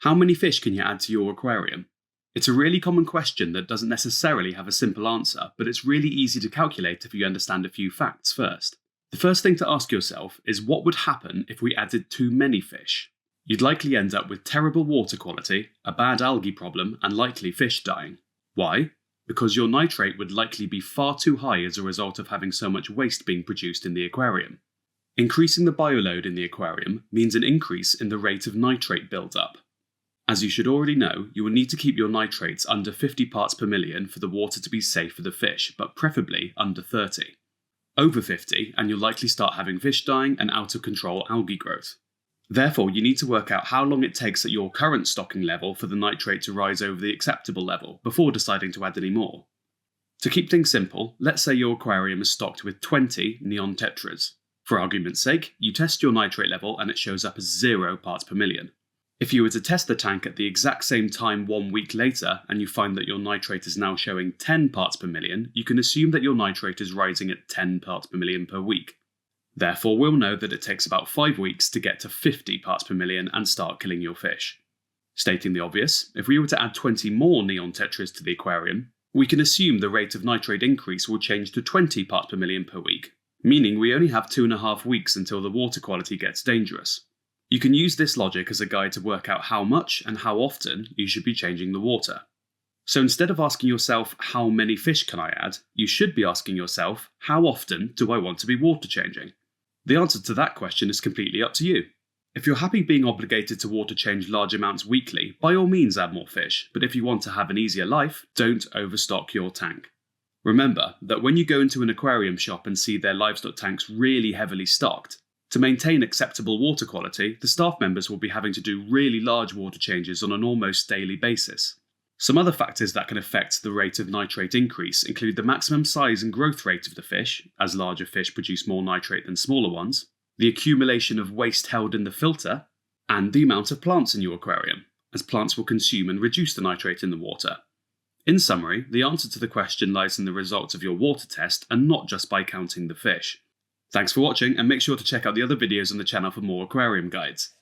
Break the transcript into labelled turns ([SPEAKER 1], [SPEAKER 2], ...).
[SPEAKER 1] How many fish can you add to your aquarium? It's a really common question that doesn't necessarily have a simple answer, but it's really easy to calculate if you understand a few facts first. The first thing to ask yourself is what would happen if we added too many fish? You'd likely end up with terrible water quality, a bad algae problem, and likely fish dying. Why? Because your nitrate would likely be far too high as a result of having so much waste being produced in the aquarium. Increasing the bioload in the aquarium means an increase in the rate of nitrate build-up. As you should already know, you will need to keep your nitrates under 50 parts per million for the water to be safe for the fish, but preferably under 30. Over 50, and you'll likely start having fish dying and out-of-control algae growth. Therefore, you need to work out how long it takes at your current stocking level for the nitrate to rise over the acceptable level before deciding to add any more. To keep things simple, let's say your aquarium is stocked with 20 neon tetras. For argument's sake, you test your nitrate level and it shows up as 0 parts per million. If you were to test the tank at the exact same time 1 week later and you find that your nitrate is now showing 10 parts per million, you can assume that your nitrate is rising at 10 parts per million per week. Therefore, we'll know that it takes about 5 weeks to get to 50 parts per million and start killing your fish. Stating the obvious, if we were to add 20 more neon tetras to the aquarium, we can assume the rate of nitrate increase will change to 20 parts per million per week, meaning we only have 2.5 weeks until the water quality gets dangerous. You can use this logic as a guide to work out how much and how often you should be changing the water. So instead of asking yourself, how many fish can I add, you should be asking yourself, how often do I want to be water changing? The answer to that question is completely up to you. If you're happy being obligated to water change large amounts weekly, by all means add more fish, but if you want to have an easier life, don't overstock your tank. Remember that when you go into an aquarium shop and see their livestock tanks really heavily stocked, to maintain acceptable water quality, the staff members will be having to do really large water changes on an almost daily basis. Some other factors that can affect the rate of nitrate increase include the maximum size and growth rate of the fish, as larger fish produce more nitrate than smaller ones, the accumulation of waste held in the filter, and the amount of plants in your aquarium, as plants will consume and reduce the nitrate in the water. In summary, the answer to the question lies in the results of your water test and not just by counting the fish. Thanks for watching, and make sure to check out the other videos on the channel for more aquarium guides.